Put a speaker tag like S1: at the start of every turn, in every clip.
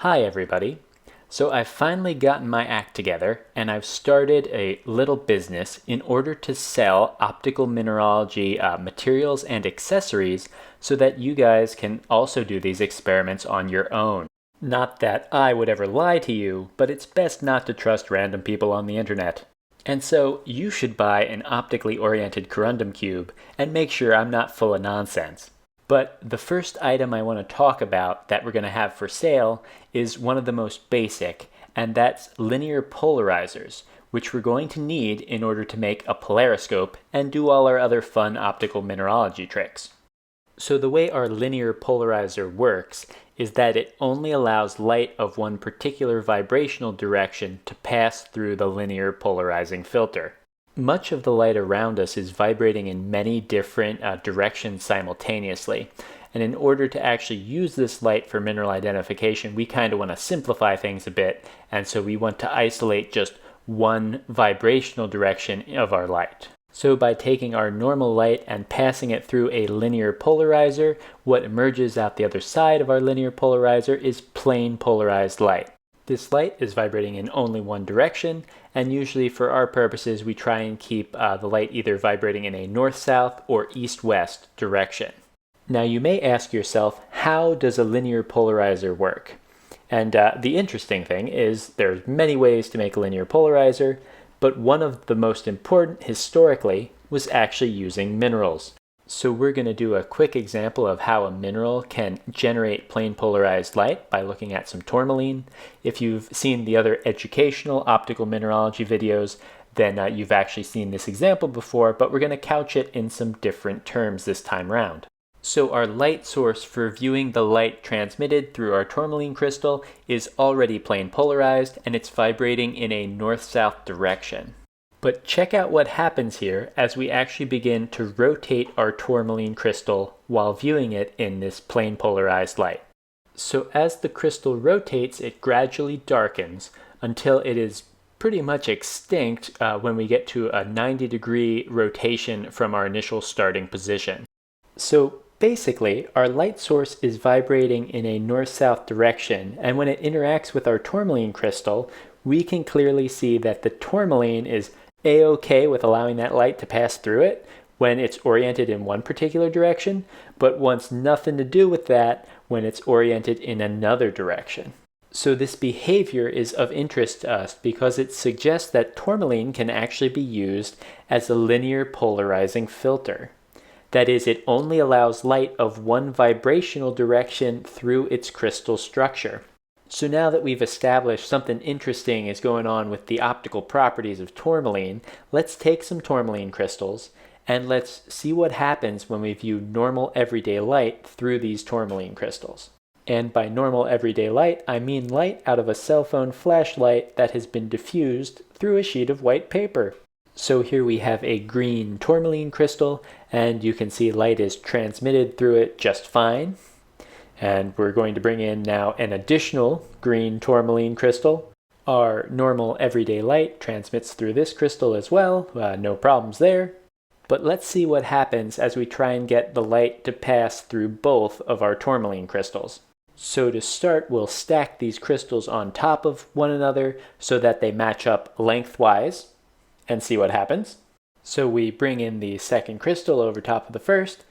S1: Hi everybody. So I've finally gotten my act together and I've started a little business in order to sell optical mineralogy materials and accessories so that you guys can also do these experiments on your own. Not that I would ever lie to you, but it's best not to trust random people on the internet. And so you should buy an optically oriented corundum cube and make sure I'm not full of nonsense. But the first item I want to talk about that we're going to have for sale is one of the most basic, and that's linear polarizers, which we're going to need in order to make a polariscope and do all our other fun optical mineralogy tricks. So the way our linear polarizer works is that it only allows light of one particular vibrational direction to pass through the linear polarizing filter. Much of the light around us is vibrating in many different directions simultaneously. And in order to actually use this light for mineral identification, we kind of want to simplify things a bit. And so we want to isolate just one vibrational direction of our light. So by taking our normal light and passing it through a linear polarizer, what emerges out the other side of our linear polarizer is plain polarized light. This light is vibrating in only one direction, and usually for our purposes we try and keep the light either vibrating in a north-south or east-west direction. Now you may ask yourself, how does a linear polarizer work? And the interesting thing is there's many ways to make a linear polarizer, but one of the most important historically was actually using minerals. So we're going to do a quick example of how a mineral can generate plain polarized light by looking at some tourmaline. If you've seen the other educational optical mineralogy videos, then you've actually seen this example before, but we're going to couch it in some different terms this time around. So our light source for viewing the light transmitted through our tourmaline crystal is already plain polarized, and it's vibrating in a north-south direction. But check out what happens here as we actually begin to rotate our tourmaline crystal while viewing it in this plain polarized light. So as the crystal rotates, it gradually darkens until it is pretty much extinct when we get to a 90-degree rotation from our initial starting position. So basically, our light source is vibrating in a north-south direction, and when it interacts with our tourmaline crystal, we can clearly see that the tourmaline is A-OK with allowing that light to pass through it when it's oriented in one particular direction, but wants nothing to do with that when it's oriented in another direction. So this behavior is of interest to us because it suggests that tourmaline can actually be used as a linear polarizing filter. That is, it only allows light of one vibrational direction through its crystal structure. So now that we've established something interesting is going on with the optical properties of tourmaline, let's take some tourmaline crystals and let's see what happens when we view normal everyday light through these tourmaline crystals. And by normal everyday light, I mean light out of a cell phone flashlight that has been diffused through a sheet of white paper. So here we have a green tourmaline crystal, and you can see light is transmitted through it just fine. And we're going to bring in now an additional green tourmaline crystal. Our normal everyday light transmits through this crystal as well, no problems there. But let's see what happens as we try and get the light to pass through both of our tourmaline crystals. So to start, we'll stack these crystals on top of one another so that they match up lengthwise and see what happens. So we bring in the second crystal over top of the first,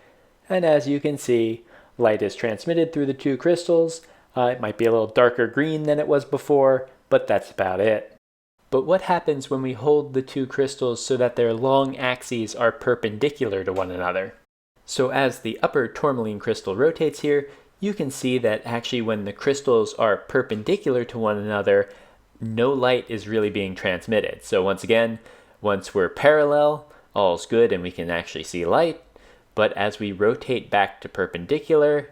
S1: and as you can see, light is transmitted through the two crystals. It might be a little darker green than it was before, but that's about it. But what happens when we hold the two crystals so that their long axes are perpendicular to one another? So as the upper tourmaline crystal rotates here, you can see that actually when the crystals are perpendicular to one another, no light is really being transmitted. So once again, once we're parallel, all's good and we can actually see light. But as we rotate back to perpendicular,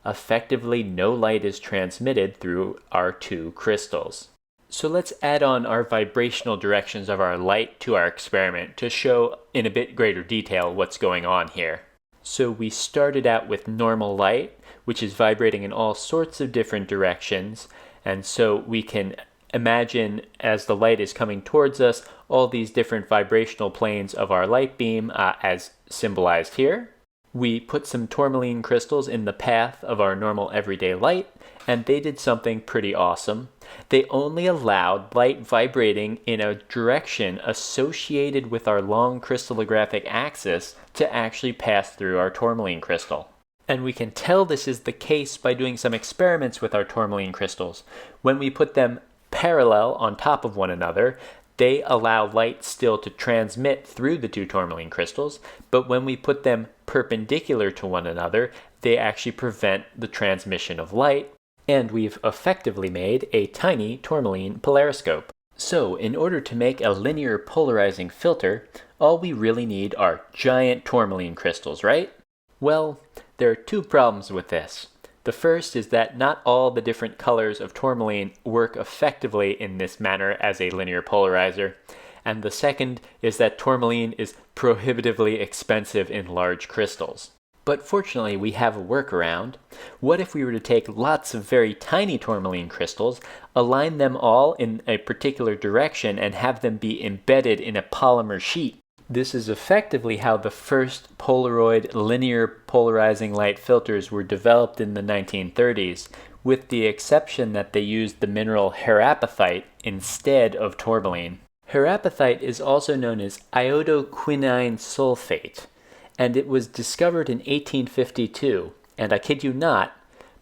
S1: effectively no light is transmitted through our two crystals. So let's add on our vibrational directions of our light to our experiment to show in a bit greater detail what's going on here. So we started out with normal light, which is vibrating in all sorts of different directions, and so we can imagine as the light is coming towards us all these different vibrational planes of our light beam as symbolized here. We put some tourmaline crystals in the path of our normal everyday light, and they did something pretty awesome. They only allowed light vibrating in a direction associated with our long crystallographic axis to actually pass through our tourmaline crystal. And we can tell this is the case by doing some experiments with our tourmaline crystals. When we put them parallel on top of one another, they allow light still to transmit through the two tourmaline crystals, but when we put them perpendicular to one another, they actually prevent the transmission of light, and we've effectively made a tiny tourmaline polariscope. So, in order to make a linear polarizing filter, all we really need are giant tourmaline crystals, right? Well, there are two problems with this. The first is that not all the different colors of tourmaline work effectively in this manner as a linear polarizer, and the second is that tourmaline is prohibitively expensive in large crystals. But fortunately, we have a workaround. What if we were to take lots of very tiny tourmaline crystals, align them all in a particular direction, and have them be embedded in a polymer sheet? This is effectively how the first Polaroid linear polarizing light filters were developed in the 1930s, with the exception that they used the mineral herapethite instead of tourmaline. Herapethite is also known as iodoquinine sulfate, and it was discovered in 1852, and I kid you not,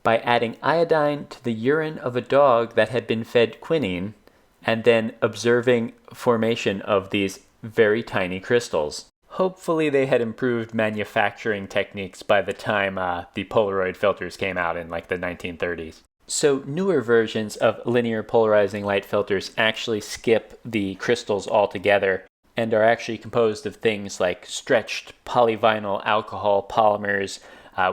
S1: by adding iodine to the urine of a dog that had been fed quinine, and then observing formation of these very tiny crystals. Hopefully they had improved manufacturing techniques by the time the Polaroid filters came out in like the 1930s. So newer versions of linear polarizing light filters actually skip the crystals altogether and are actually composed of things like stretched polyvinyl alcohol polymers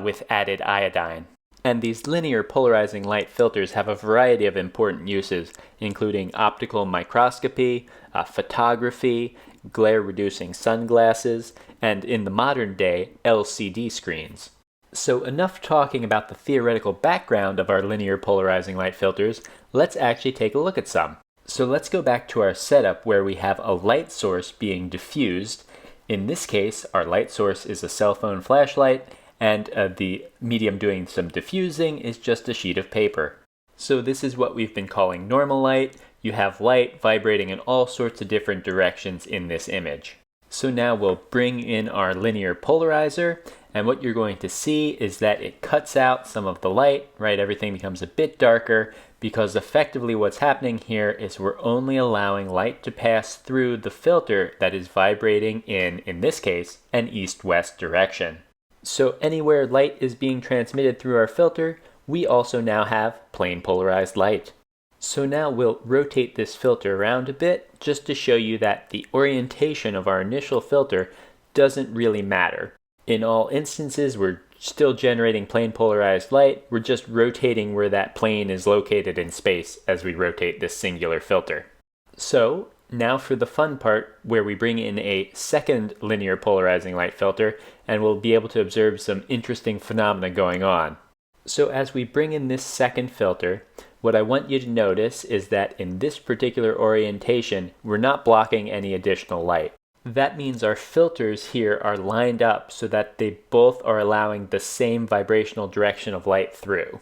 S1: with added iodine. And these linear polarizing light filters have a variety of important uses, including optical microscopy, photography, glare-reducing sunglasses, and in the modern day, LCD screens. So enough talking about the theoretical background of our linear polarizing light filters, let's actually take a look at some. So let's go back to our setup where we have a light source being diffused. In this case, our light source is a cell phone flashlight, and the medium doing some diffusing is just a sheet of paper. So this is what we've been calling normal light. You have light vibrating in all sorts of different directions in this image. So now we'll bring in our linear polarizer, and what you're going to see is that it cuts out some of the light, right? Everything becomes a bit darker, because effectively what's happening here is we're only allowing light to pass through the filter that is vibrating in this case, an east-west direction. So anywhere light is being transmitted through our filter, we also now have plain polarized light. So now we'll rotate this filter around a bit just to show you that the orientation of our initial filter doesn't really matter. In all instances, we're still generating plane polarized light, we're just rotating where that plane is located in space as we rotate this singular filter. So now for the fun part where we bring in a second linear polarizing light filter and we'll be able to observe some interesting phenomena going on. So as we bring in this second filter, what I want you to notice is that in this particular orientation, we're not blocking any additional light. That means our filters here are lined up so that they both are allowing the same vibrational direction of light through.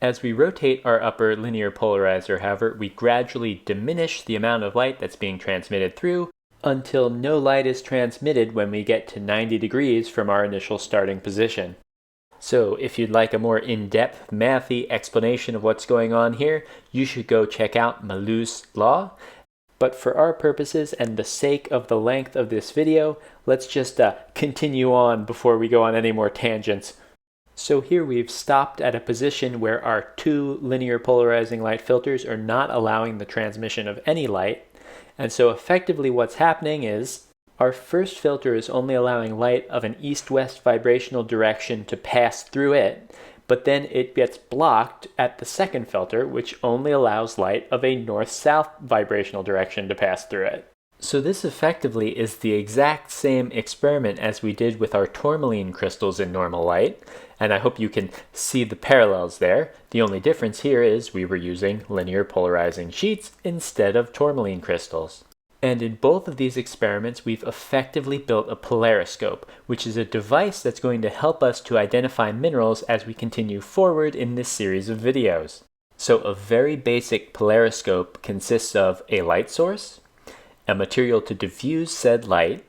S1: As we rotate our upper linear polarizer, however, we gradually diminish the amount of light that's being transmitted through until no light is transmitted when we get to 90 degrees from our initial starting position. So if you'd like a more in-depth mathy explanation of what's going on here, you should go check out Malouf's law. But for our purposes and the sake of the length of this video, let's just continue on before we go on any more tangents. So here we've stopped at a position where our two linear polarizing light filters are not allowing the transmission of any light. And so effectively what's happening is our first filter is only allowing light of an east-west vibrational direction to pass through it, but then it gets blocked at the second filter, which only allows light of a north-south vibrational direction to pass through it. So this effectively is the exact same experiment as we did with our tourmaline crystals in normal light, and I hope you can see the parallels there. The only difference here is we were using linear polarizing sheets instead of tourmaline crystals. And in both of these experiments, we've effectively built a polariscope, which is a device that's going to help us to identify minerals as we continue forward in this series of videos. So a very basic polariscope consists of a light source, a material to diffuse said light,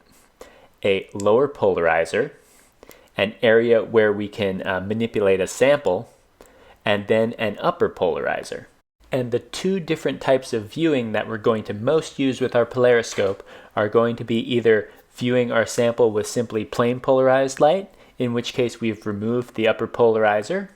S1: a lower polarizer, an area where we can manipulate a sample, and then an upper polarizer. And the two different types of viewing that we're going to most use with our polariscope are going to be either viewing our sample with simply plain polarized light, in which case we've removed the upper polarizer,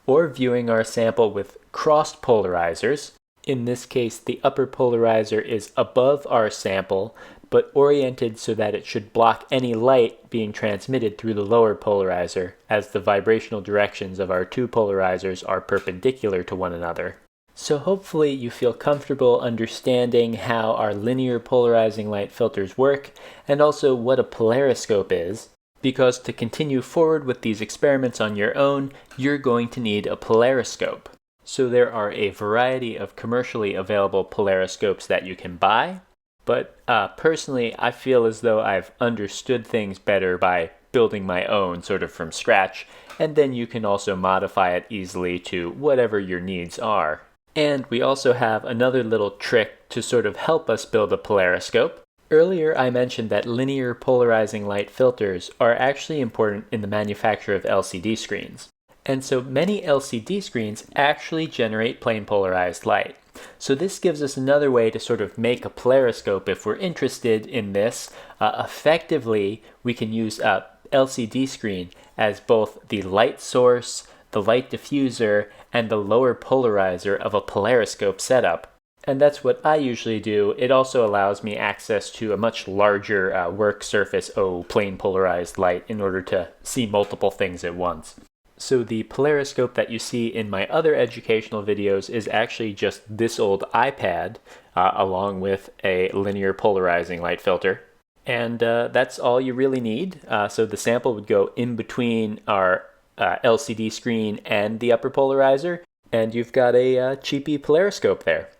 S1: or viewing our sample with crossed polarizers. In this case, the upper polarizer is above our sample, but oriented so that it should block any light being transmitted through the lower polarizer, as the vibrational directions of our two polarizers are perpendicular to one another. So hopefully you feel comfortable understanding how our linear polarizing light filters work, and also what a polariscope is, because to continue forward with these experiments on your own, you're going to need a polariscope. So there are a variety of commercially available polariscopes that you can buy, but personally I feel as though I've understood things better by building my own sort of from scratch, and then you can also modify it easily to whatever your needs are. And we also have another little trick to sort of help us build a polariscope. Earlier I mentioned that linear polarizing light filters are actually important in the manufacture of LCD screens. And so many LCD screens actually generate plain polarized light. So this gives us another way to sort of make a polariscope if we're interested in this. Effectively, we can use a LCD screen as both the light source, the light diffuser, and the lower polarizer of a polariscope setup. And that's what I usually do. It also allows me access to a much larger work surface, plain polarized light, in order to see multiple things at once. So the polariscope that you see in my other educational videos is actually just this old iPad, along with a linear polarizing light filter. And that's all you really need. So the sample would go in between our LCD screen and the upper polarizer, and you've got a cheapy polariscope there.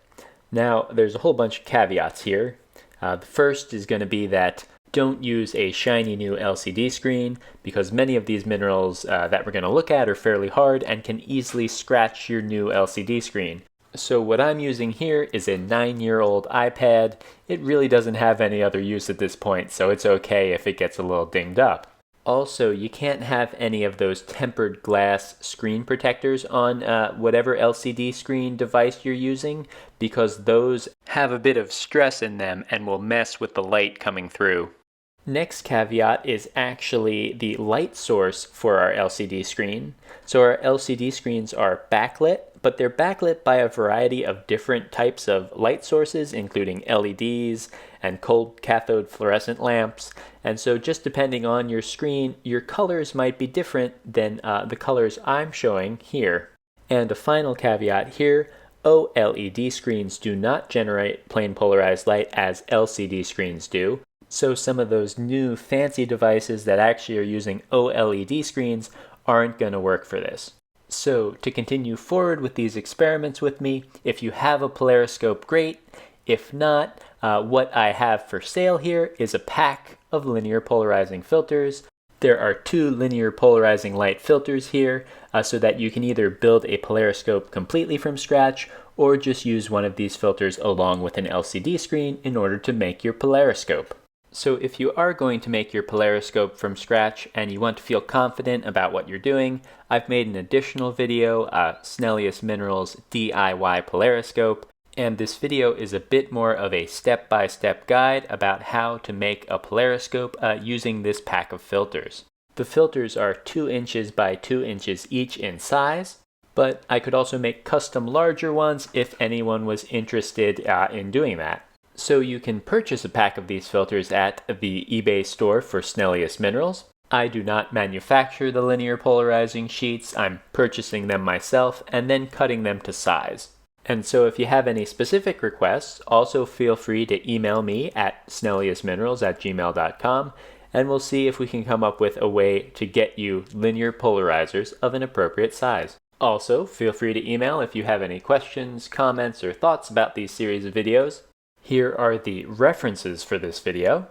S1: Now, there's a whole bunch of caveats here. The first is going to be that don't use a shiny new LCD screen, because many of these minerals that we're going to look at are fairly hard and can easily scratch your new LCD screen. So what I'm using here is a 9-year-old iPad. It really doesn't have any other use at this point, so it's okay if it gets a little dinged up. Also, you can't have any of those tempered glass screen protectors on whatever LCD screen device you're using, because those have a bit of stress in them and will mess with the light coming through. Next caveat is actually the light source for our LCD screen. So our LCD screens are backlit, but they're backlit by a variety of different types of light sources, including LEDs and cold cathode fluorescent lamps. And so just depending on your screen, your colors might be different than the colors I'm showing here. And a final caveat here, OLED screens do not generate plain polarized light as LCD screens do. So some of those new fancy devices that actually are using OLED screens aren't going to work for this. So to continue forward with these experiments with me, if you have a polariscope, great. If not, what I have for sale here is a pack of linear polarizing filters. There are 2 linear polarizing light filters here, so that you can either build a polariscope completely from scratch or just use one of these filters along with an LCD screen in order to make your polariscope. So if you are going to make your polariscope from scratch and you want to feel confident about what you're doing, I've made an additional video, Snellius Minerals DIY Polariscope, and this video is a bit more of a step-by-step guide about how to make a polariscope using this pack of filters. The filters are 2 inches by 2 inches each in size, but I could also make custom larger ones if anyone was interested in doing that. So you can purchase a pack of these filters at the eBay store for Snellius Minerals. I do not manufacture the linear polarizing sheets. I'm purchasing them myself and then cutting them to size. And so if you have any specific requests, also feel free to email me at snelliusminerals@gmail.com, and we'll see if we can come up with a way to get you linear polarizers of an appropriate size. Also, feel free to email if you have any questions, comments, or thoughts about these series of videos. Here are the references for this video.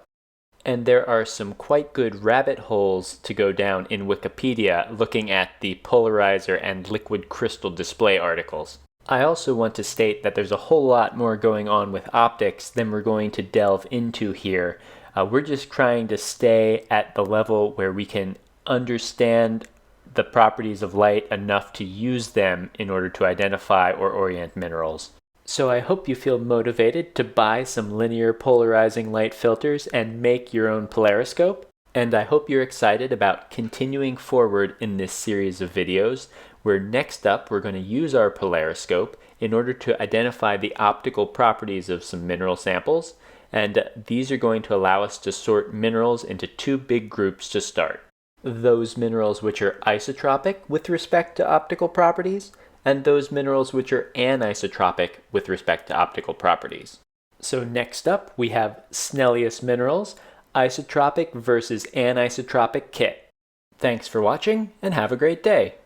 S1: And there are some quite good rabbit holes to go down in Wikipedia looking at the polarizer and liquid crystal display articles. I also want to state that there's a whole lot more going on with optics than we're going to delve into here. We're just trying to stay at the level where we can understand the properties of light enough to use them in order to identify or orient minerals. So I hope you feel motivated to buy some linear polarizing light filters and make your own polariscope. And I hope you're excited about continuing forward in this series of videos, where next up we're going to use our polariscope in order to identify the optical properties of some mineral samples. And these are going to allow us to sort minerals into two big groups to start. Those minerals which are isotropic with respect to optical properties, and those minerals which are anisotropic with respect to optical properties. So next up, we have Snellius minerals, isotropic versus anisotropic kit. Thanks for watching, and have a great day!